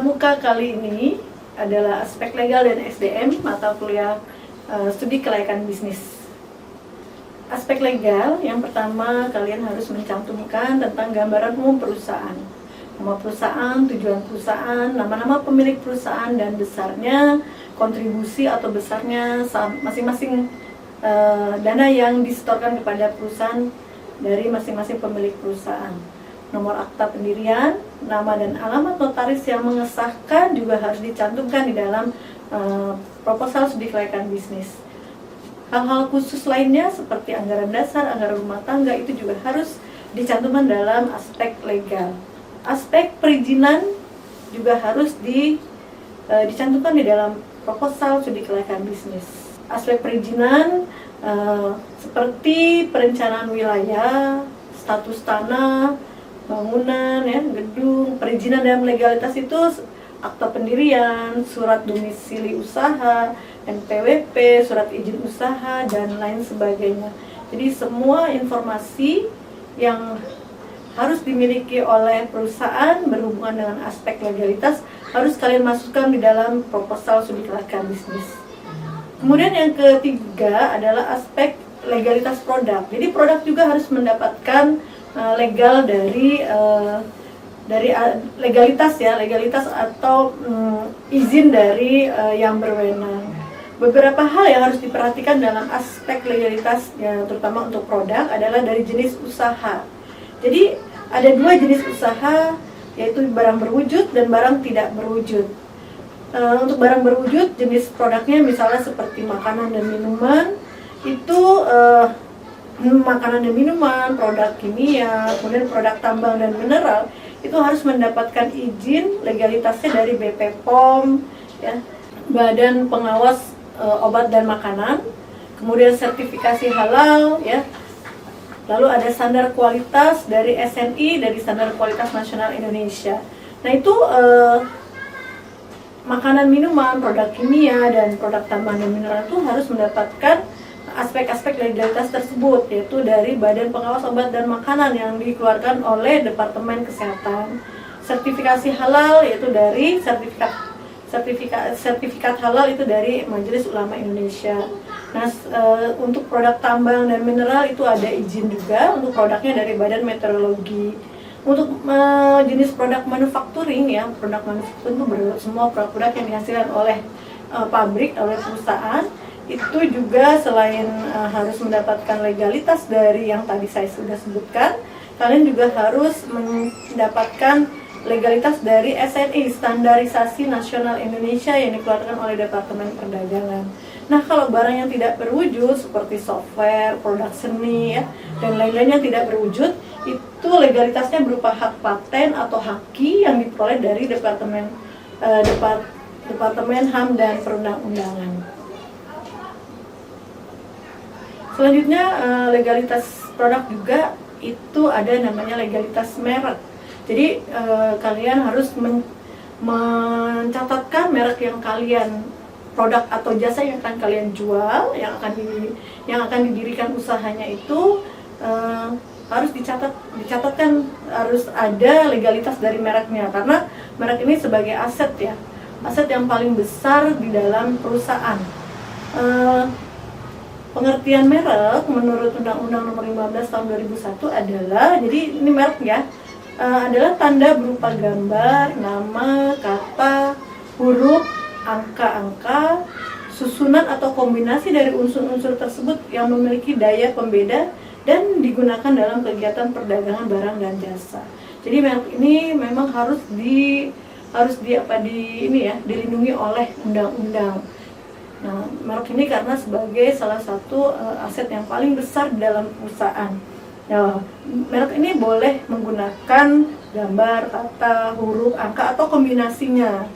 pramuka kali ini adalah aspek legal dan SDM, mata kuliah studi kelayakan bisnis. Aspek legal, yang pertama kalian harus mencantumkan tentang gambaran umum perusahaan. Nama perusahaan, tujuan perusahaan, nama-nama pemilik perusahaan, dan besarnya kontribusi atau besarnya masing-masing dana yang disetorkan kepada perusahaan dari masing-masing pemilik perusahaan. Nomor akta pendirian, nama dan alamat notaris yang mengesahkan juga harus dicantumkan di dalam proposal studi kelayakan bisnis. Hal-hal khusus lainnya seperti anggaran dasar, anggaran rumah tangga itu juga harus dicantumkan dalam aspek legal. Aspek perizinan juga harus dicantumkan di dalam proposal studi kelayakan bisnis. Aspek perizinan seperti perencanaan wilayah, status tanah, bangunan, ya, gedung, perizinan dan legalitas itu akta pendirian, surat domisili usaha, NPWP, surat izin usaha, dan lain sebagainya. Jadi semua informasi yang harus dimiliki oleh perusahaan berhubungan dengan aspek legalitas harus kalian masukkan di dalam proposal studi kelayakan bisnis. Kemudian yang ketiga adalah aspek legalitas produk. Jadi produk juga harus mendapatkan legal dari legalitas, ya, legalitas atau izin dari yang berwenang. Beberapa hal yang harus diperhatikan dalam aspek legalitas, ya, terutama untuk produk adalah dari jenis usaha. Jadi ada dua jenis usaha, yaitu barang berwujud dan barang tidak berwujud. Untuk barang berwujud, jenis produknya misalnya seperti makanan dan minuman, itu makanan dan minuman, produk kimia, kemudian produk tambang dan mineral, itu harus mendapatkan izin legalitasnya dari BPOM, ya, Badan Pengawas Obat dan Makanan, kemudian sertifikasi halal, ya. Lalu ada standar kualitas dari SNI, dari Standar Kualitas Nasional Indonesia. Nah itu makanan, minuman, produk kimia, dan produk tambang dan mineral itu harus mendapatkan aspek-aspek legalitas tersebut, yaitu dari Badan Pengawas Obat dan Makanan yang dikeluarkan oleh Departemen Kesehatan. Sertifikasi halal yaitu dari sertifikat halal itu dari Majelis Ulama Indonesia. Nah, untuk produk tambang dan mineral itu ada izin juga, untuk produknya dari Badan Meteorologi. Untuk jenis produk manufacturing, ya, produk manufacturing itu semua produk yang dihasilkan oleh pabrik, oleh perusahaan, itu juga selain harus mendapatkan legalitas dari yang tadi saya sudah sebutkan, kalian juga harus mendapatkan legalitas dari SNI, Standarisasi Nasional Indonesia, yang dikeluarkan oleh Departemen Perdagangan. Nah, kalau barang yang tidak berwujud seperti software, produk seni, ya, dan lain-lainnya tidak berwujud, itu legalitasnya berupa hak paten atau haki yang diperoleh dari Departemen HAM dan Perundang-undangan. Selanjutnya, legalitas produk juga itu ada namanya legalitas merek. Jadi kalian harus mencatatkan merek yang kalian, produk atau jasa yang akan kalian jual, yang akan didirikan usahanya itu harus dicatatkan, harus ada legalitas dari mereknya, karena merek ini sebagai aset, ya, aset yang paling besar di dalam perusahaan. Pengertian merek menurut Undang-Undang Nomor 15 Tahun 2001 adalah, jadi ini merek, ya, adalah tanda berupa gambar, nama, kata, huruf, angka-angka, susunan atau kombinasi dari unsur-unsur tersebut yang memiliki daya pembeda dan digunakan dalam kegiatan perdagangan barang dan jasa. Jadi merek ini memang harus dilindungi oleh undang-undang. Nah, merek ini karena sebagai salah satu aset yang paling besar di dalam perusahaan. Nah, merek ini boleh menggunakan gambar, kata, huruf, angka, atau kombinasinya.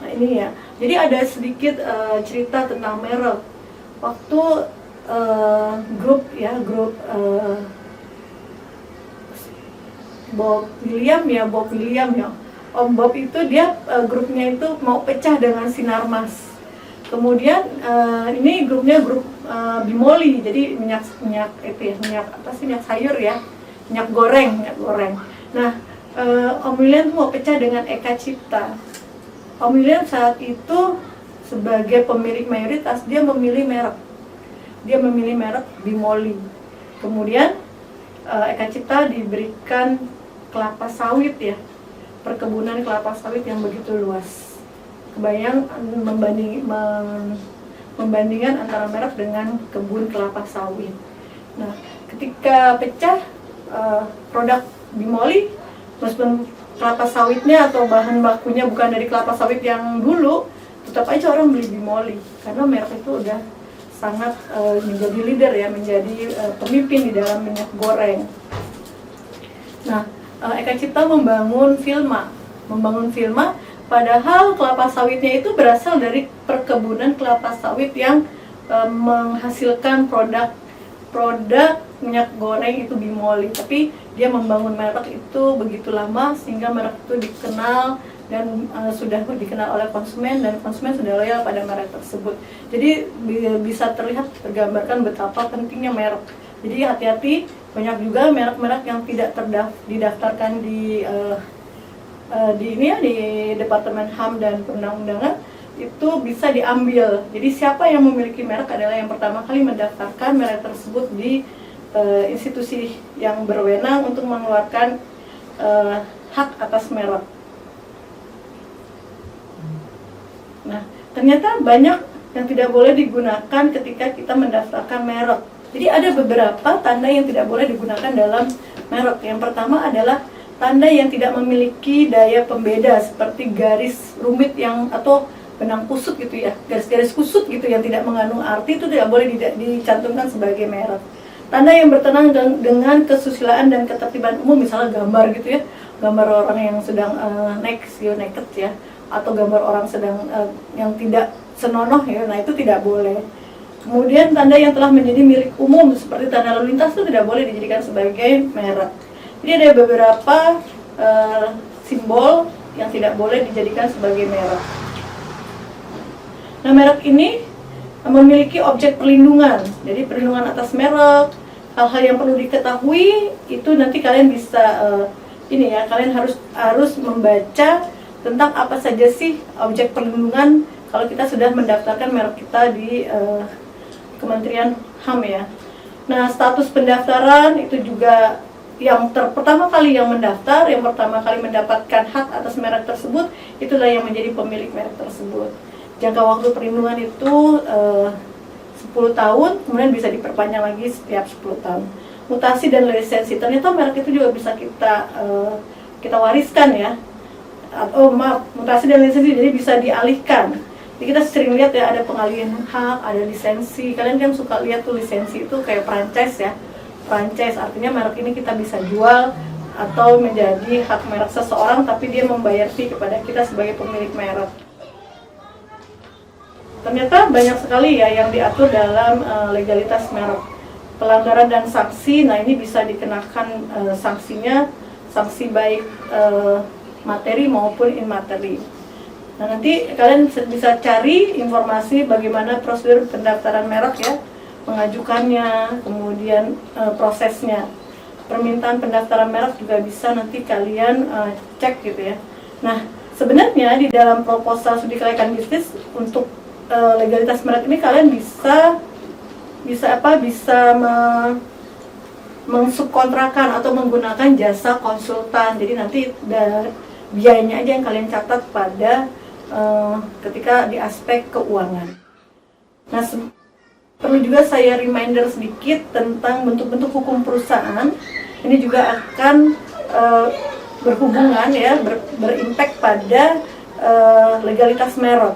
Nah, ini, ya. Jadi ada sedikit cerita tentang merek. Waktu grup Bob William, ya. Om Bob itu dia grupnya itu mau pecah dengan Sinarmas. Kemudian ini grup Bimoli, jadi minyak sayur, ya, minyak goreng. Nah, Om William mau pecah dengan Eka Cipta. Om William saat itu sebagai pemilik mayoritas dia memilih merek Bimoli. Kemudian Eka Cipta diberikan kelapa sawit ya, perkebunan kelapa sawit yang begitu luas. Kebayang membandingkan antara merek dengan kebun kelapa sawit. Nah, ketika pecah produk Bimoli, meskipun kelapa sawitnya atau bahan bakunya bukan dari kelapa sawit yang dulu, tetap aja orang beli Bimoli karena merek itu udah sangat menjadi leader ya, menjadi pemimpin di dalam minyak goreng. Nah, Eka Cipta membangun Vilma, padahal kelapa sawitnya itu berasal dari perkebunan kelapa sawit yang menghasilkan produk minyak goreng itu Bimoli. Tapi dia membangun merek itu begitu lama sehingga merek itu dikenal dan sudah dikenal oleh konsumen, dan konsumen sudah loyal pada merek tersebut. Jadi bisa terlihat tergambarkan betapa pentingnya merek. Jadi hati-hati, banyak juga merek-merek yang tidak didaftarkan di Departemen HAM dan Perundang-undangan itu bisa diambil. Jadi siapa yang memiliki merek adalah yang pertama kali mendaftarkan merek tersebut di institusi yang berwenang untuk mengeluarkan hak atas merek. Nah, ternyata banyak yang tidak boleh digunakan ketika kita mendaftarkan merek. Jadi ada beberapa tanda yang tidak boleh digunakan dalam merek. Yang pertama adalah tanda yang tidak memiliki daya pembeda seperti garis rumit atau benang kusut gitu ya, garis-garis kusut gitu yang tidak mengandung arti, itu tidak boleh dicantumkan sebagai merek. Tanda yang bertenang dengan kesusilaan dan ketertiban umum, misalnya gambar gitu ya, gambar orang yang sedang naked ya, atau gambar orang sedang yang tidak senonoh ya, nah itu tidak boleh. Kemudian tanda yang telah menjadi milik umum seperti tanda lalu lintas itu tidak boleh dijadikan sebagai merek. Jadi ada beberapa simbol yang tidak boleh dijadikan sebagai merek. Nah, merek ini memiliki objek perlindungan. Jadi perlindungan atas merek, hal-hal yang perlu diketahui itu nanti kalian bisa kalian harus membaca tentang apa saja sih objek perlindungan kalau kita sudah mendaftarkan merek kita di Kementerian HAM ya. Nah, status pendaftaran itu juga yang pertama kali yang mendaftar, yang pertama kali mendapatkan hak atas merek tersebut, itulah yang menjadi pemilik merek tersebut. Jangka waktu perlindungan itu 10 tahun, kemudian bisa diperpanjang lagi setiap 10 tahun. Mutasi dan lisensi, ternyata merek itu juga bisa kita wariskan ya. Mutasi dan lisensi jadi bisa dialihkan. Jadi kita sering lihat ya, ada pengalihan hak, ada lisensi. Kalian kan suka lihat tuh lisensi itu kayak franchise ya. Franchise artinya merek ini kita bisa jual atau menjadi hak merek seseorang, tapi dia membayar fee kepada kita sebagai pemilik merek. Ternyata banyak sekali ya yang diatur dalam legalitas merek. Pelanggaran dan sanksi, nah ini bisa dikenakan sanksinya, sanksi baik materi maupun immateri. Nah, nanti kalian bisa cari informasi bagaimana prosedur pendaftaran merek ya, mengajukannya, kemudian prosesnya. Permintaan pendaftaran merek juga bisa nanti kalian cek gitu ya. Nah, sebenarnya di dalam proposal studi kelayakan bisnis untuk legalitas merek ini kalian bisa mensubkontrakan atau menggunakan jasa konsultan. Jadi nanti biayanya aja yang kalian catat pada ketika di aspek keuangan. Nah, perlu juga saya reminder sedikit tentang bentuk-bentuk hukum perusahaan. Ini juga akan berhubungan ya, berimpact pada legalitas merek.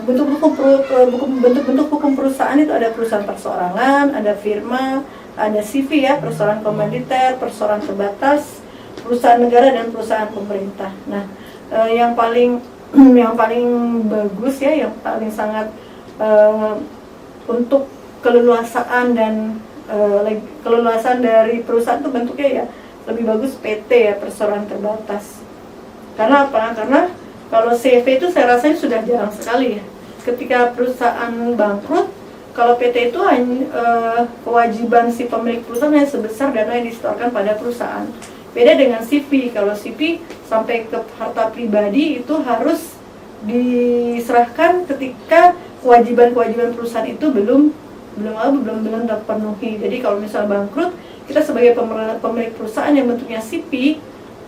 Bentuk-bentuk hukum perusahaan itu ada perusahaan perseorangan, ada firma, ada CV ya, perseorangan komanditer, perseorangan terbatas, perusahaan negara, dan perusahaan pemerintah. Nah, yang paling bagus ya, yang paling sangat untuk keleluasaan dan keleluasaan dari perusahaan itu bentuknya ya lebih bagus PT ya, perseorangan terbatas. Karena apa? Karena kalau CV itu saya rasa sudah jarang sekali ya. Ketika perusahaan bangkrut, kalau PT itu hanya kewajiban si pemilik perusahaan hanya sebesar dana yang disetorkan pada perusahaan. Beda dengan CV. Kalau CV sampai ke harta pribadi itu harus diserahkan ketika kewajiban-kewajiban perusahaan itu belum terpenuhi. Jadi kalau misal bangkrut, kita sebagai pemilik perusahaan yang bentuknya CV,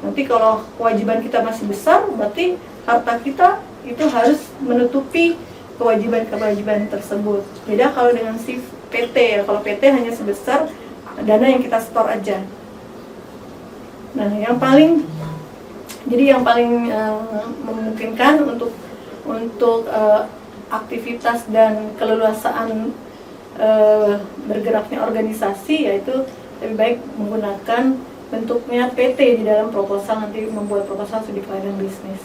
nanti kalau kewajiban kita masih besar, berarti harta kita itu harus menutupi kewajiban-kewajiban tersebut. Beda kalau dengan si PT ya, kalau PT hanya sebesar dana yang kita store aja. Nah, yang paling memungkinkan untuk aktivitas dan keleluasaan bergeraknya organisasi, yaitu lebih baik menggunakan bentuknya PT di dalam proposal, nanti membuat proposal studi kelayakan bisnis.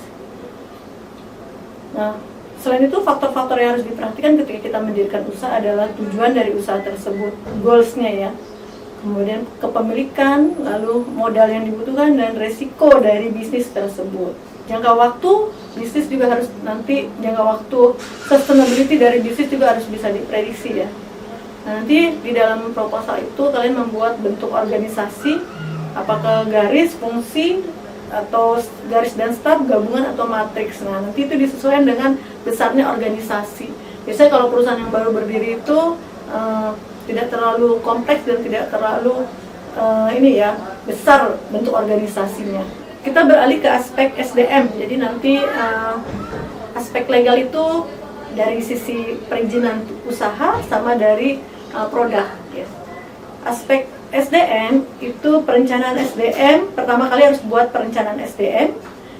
Nah, selain itu faktor-faktor yang harus diperhatikan ketika kita mendirikan usaha adalah tujuan dari usaha tersebut, goals-nya ya, kemudian kepemilikan, lalu modal yang dibutuhkan, dan resiko dari bisnis tersebut. Jangka waktu bisnis juga harus, nanti jangka waktu sustainability dari bisnis juga harus bisa diprediksi ya. Nah, nanti di dalam proposal itu kalian membuat bentuk organisasi, apakah garis, fungsi, atau garis dan staf, gabungan atau matriks. Nah, nanti itu disesuaikan dengan besarnya organisasi. Biasanya kalau perusahaan yang baru berdiri itu tidak terlalu kompleks dan tidak terlalu besar bentuk organisasinya. Kita beralih ke aspek SDM. Jadi nanti aspek legal itu dari sisi perizinan usaha sama dari produk ya. Aspek SDM itu perencanaan SDM, pertama kali harus buat perencanaan SDM.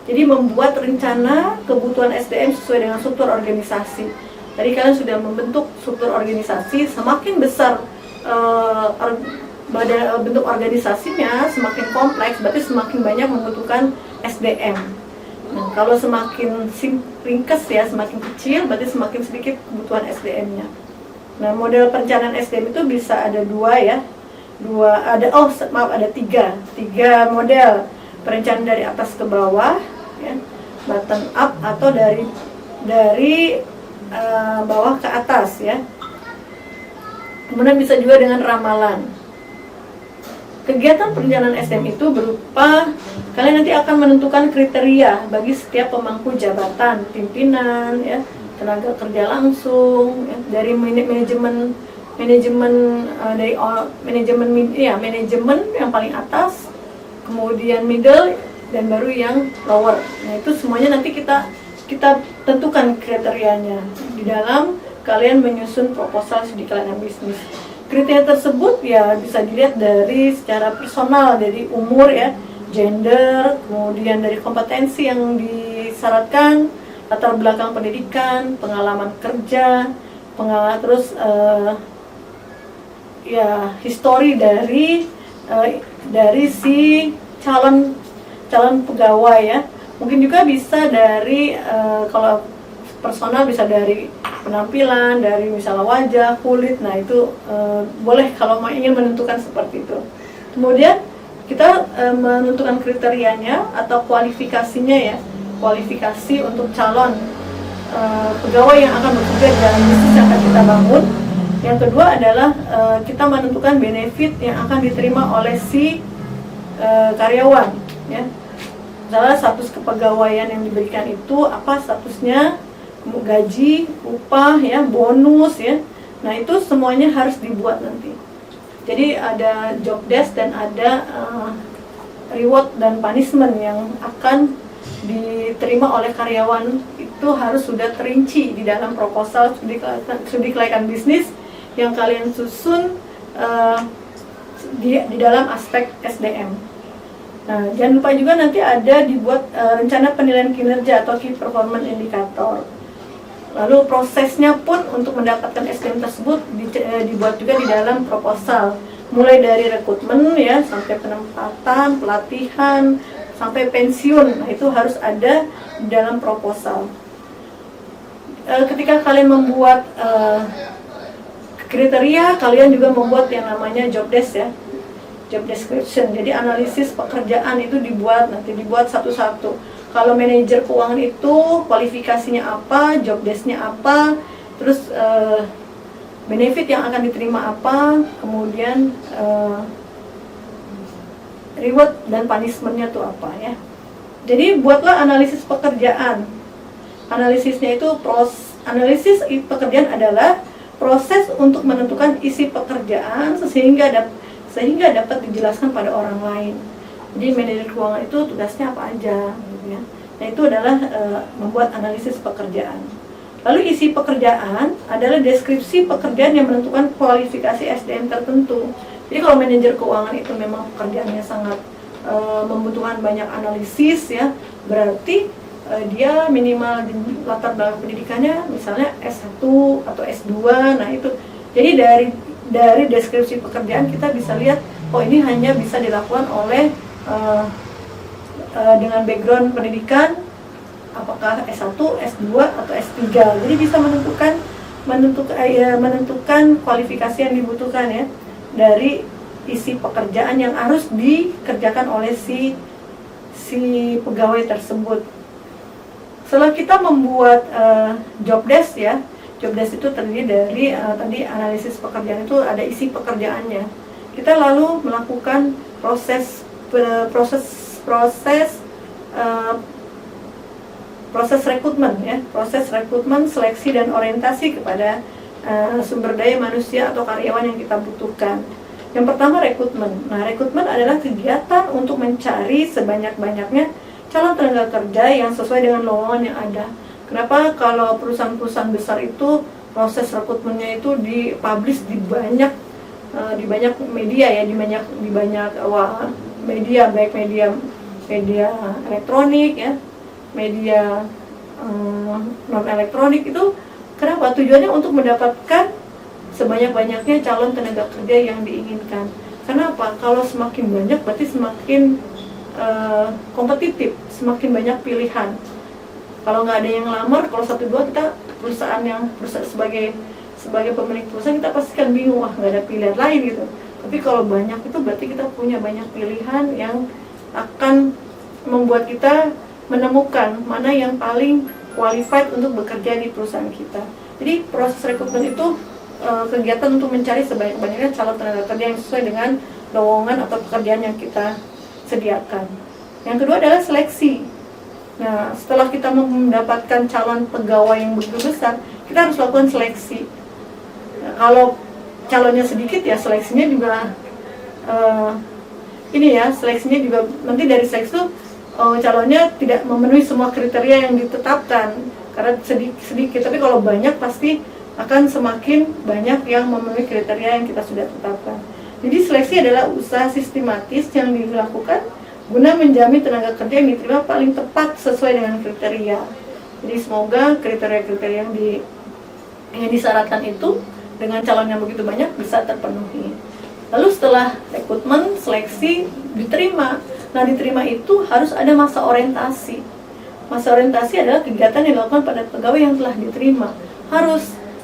Jadi membuat rencana kebutuhan SDM sesuai dengan struktur organisasi. Tadi kalian sudah membentuk struktur organisasi, semakin besar bentuk organisasinya, semakin kompleks, berarti semakin banyak membutuhkan SDM. Nah, kalau semakin ringkas ya, semakin kecil, berarti semakin sedikit kebutuhan SDM-nya. Nah, model perencanaan SDM itu bisa ada ada tiga model perencanaan dari atas ke bawah ya, bottom up atau dari bawah ke atas ya. Kemudian bisa juga dengan ramalan. Kegiatan perencanaan SDM itu berupa kalian nanti akan menentukan kriteria bagi setiap pemangku jabatan, pimpinan ya, tenaga kerja langsung ya, dari manajemen yang paling atas, kemudian middle, dan baru yang lower. Nah, itu semuanya nanti kita tentukan kriterianya di dalam kalian menyusun proposal studi kelayakan bisnis. Kriteria tersebut ya bisa dilihat dari secara personal, dari umur ya, gender, kemudian dari kompetensi yang disyaratkan, latar belakang pendidikan, pengalaman kerja, terus histori dari si calon pegawai ya. Mungkin juga bisa dari kalau personal bisa dari penampilan, dari misalnya wajah, kulit. Nah, itu boleh kalau ingin menentukan seperti itu. Kemudian kita menentukan kriterianya atau kualifikasinya ya. Kualifikasi untuk calon pegawai yang akan bekerja di dalam bisnis yang akan kita bangun. Yang kedua adalah kita menentukan benefit yang akan diterima oleh si karyawan ya. Misalnya status kepegawaian yang diberikan itu apa statusnya, gaji, upah ya, bonus ya. Nah, itu semuanya harus dibuat nanti. Jadi ada job desk dan ada reward dan punishment yang akan diterima oleh karyawan, itu harus sudah terinci di dalam proposal studi kelayakan bisnis yang kalian susun di dalam aspek SDM. Nah, jangan lupa juga nanti ada dibuat rencana penilaian kinerja atau key performance indicator. Lalu prosesnya pun untuk mendapatkan SDM tersebut dibuat juga di dalam proposal, mulai dari rekrutmen ya sampai penempatan, pelatihan, sampai pensiun. Nah, itu harus ada di dalam proposal. Ketika kalian membuat kriteria, kalian juga membuat yang namanya job desk ya, job description. Jadi analisis pekerjaan itu dibuat satu-satu. Kalau manajer keuangan itu kualifikasinya apa, job desk-nya apa, terus benefit yang akan diterima apa, kemudian reward dan punishment-nya tuh apa ya. Jadi buatlah analisis pekerjaan. Analisisnya itu analisis pekerjaan adalah proses untuk menentukan isi pekerjaan sehingga dapat dijelaskan pada orang lain. Jadi manajer keuangan itu tugasnya apa aja gitu ya. Nah, itu adalah membuat analisis pekerjaan. Lalu isi pekerjaan adalah deskripsi pekerjaan yang menentukan kualifikasi SDM tertentu. Jadi kalau manajer keuangan itu memang pekerjaannya sangat membutuhkan banyak analisis ya, berarti dia minimal di latar belakang pendidikannya misalnya S1 atau S2. Nah itu, jadi dari deskripsi pekerjaan kita bisa lihat, oh ini hanya bisa dilakukan oleh dengan background pendidikan apakah S1, S2 atau S3. Jadi bisa menentukan kualifikasi yang dibutuhkan ya dari isi pekerjaan yang harus dikerjakan oleh si pegawai tersebut. Setelah kita membuat job desk ya, job desk itu terdiri dari tadi analisis pekerjaan, itu ada isi pekerjaannya. Kita lalu melakukan proses rekrutmen ya, proses rekrutmen, seleksi dan orientasi kepada sumber daya manusia atau karyawan yang kita butuhkan. Yang pertama rekrutmen. Nah, rekrutmen adalah kegiatan untuk mencari sebanyak-banyaknya calon tenaga kerja yang sesuai dengan lowongan yang ada. Kenapa kalau perusahaan-perusahaan besar itu proses rekrutmennya itu dipublish di banyak media ya, di banyak media, baik media elektronik ya, media non elektronik. Itu kenapa? Tujuannya untuk mendapatkan sebanyak-banyaknya calon tenaga kerja yang diinginkan. Kenapa? Kalau semakin banyak berarti semakin kompetitif, semakin banyak pilihan. Kalau nggak ada yang lamar, kalau 1-2 kita sebagai pemilik perusahaan kita pasti kan bingung, wah nggak ada pilihan lain gitu. Tapi kalau banyak itu berarti kita punya banyak pilihan yang akan membuat kita menemukan mana yang paling qualified untuk bekerja di perusahaan kita. Jadi proses rekrutmen itu kegiatan untuk mencari sebanyak-banyaknya calon tenaga kerja yang sesuai dengan lowongan atau pekerjaan yang kita sediakan. Yang kedua adalah seleksi. Nah, setelah kita mendapatkan calon pegawai yang begitu besar, kita harus lakukan seleksi. Nah, kalau calonnya sedikit ya seleksinya juga seleksinya juga nanti dari seleksi itu calonnya tidak memenuhi semua kriteria yang ditetapkan karena sedikit. Tapi kalau banyak pasti akan semakin banyak yang memenuhi kriteria yang kita sudah tetapkan. Jadi seleksi adalah usaha sistematis yang dilakukan guna menjamin tenaga kerja yang diterima paling tepat sesuai dengan kriteria. Jadi semoga kriteria-kriteria yang disyaratkan itu dengan calon yang begitu banyak bisa terpenuhi. Lalu setelah rekrutmen, seleksi, diterima. Nah, diterima itu harus ada masa orientasi. Masa orientasi adalah kegiatan yang dilakukan pada pegawai yang telah diterima.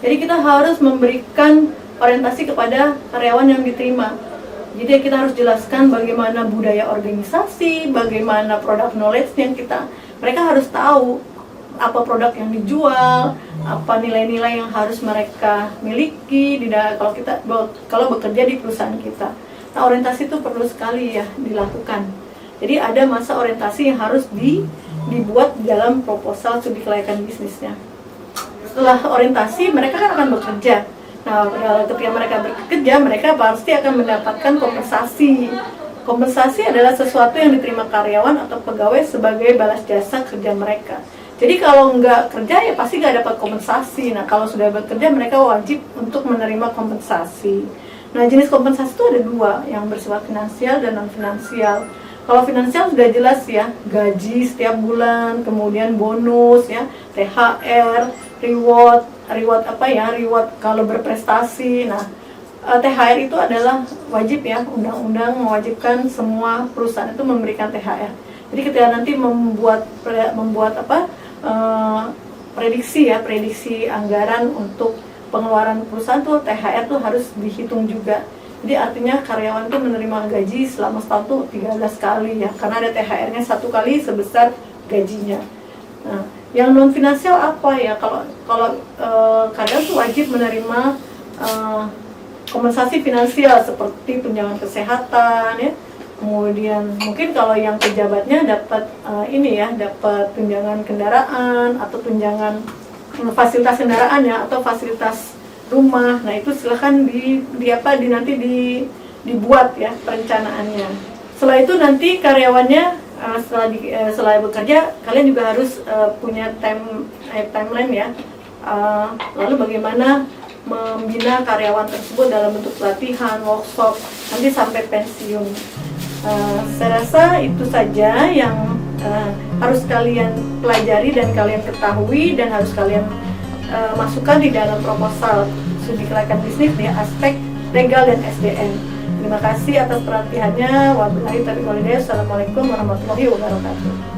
Jadi kita harus memberikan orientasi kepada karyawan yang diterima. Jadi kita harus jelaskan bagaimana budaya organisasi, bagaimana product knowledge yang mereka harus tahu apa produk yang dijual, apa nilai-nilai yang harus mereka miliki kalau bekerja di perusahaan kita. Nah, orientasi itu perlu sekali ya dilakukan. Jadi ada masa orientasi yang harus dibuat dalam proposal studi kelayakan bisnisnya. Setelah orientasi, mereka kan akan bekerja. Nah, ketika mereka bekerja, mereka pasti akan mendapatkan kompensasi. Kompensasi adalah sesuatu yang diterima karyawan atau pegawai sebagai balas jasa kerja mereka. Jadi kalau nggak kerja ya pasti nggak dapat kompensasi. Nah, kalau sudah bekerja mereka wajib untuk menerima kompensasi. Nah, jenis kompensasi itu ada 2, yang bersifat finansial dan non finansial. Kalau finansial sudah jelas ya, gaji setiap bulan, kemudian bonus ya, THR, reward kalau berprestasi. Nah, THR itu adalah wajib ya, undang-undang mewajibkan semua perusahaan itu memberikan THR. Jadi ketika nanti membuat prediksi anggaran untuk pengeluaran perusahaan tuh THR tuh harus dihitung juga. Jadi artinya karyawan tuh menerima gaji selama setahun tuh 13 kali ya, karena ada THR-nya 1 kali sebesar gajinya. Nah, yang non finansial apa ya? Kalau kadang tuh wajib menerima kompensasi finansial seperti tunjangan kesehatan ya, Kemudian mungkin kalau yang pejabatnya dapat dapat tunjangan kendaraan atau tunjangan fasilitas kendaraan ya, atau fasilitas rumah. Nah itu silahkan dibuat ya perencanaannya. Setelah itu nanti karyawannya setelah bekerja, kalian juga harus punya timeline ya. Lalu bagaimana membina karyawan tersebut dalam bentuk pelatihan, workshop, nanti sampai pensiun. Saya rasa itu saja yang harus kalian pelajari dan kalian ketahui dan harus kalian masukkan di dalam proposal studi kelayakan bisnis di aspek legal dan SDM. Terima kasih atas perhatiannya. Wabillahi taufiq wal hidayah. Assalamualaikum warahmatullahi wabarakatuh.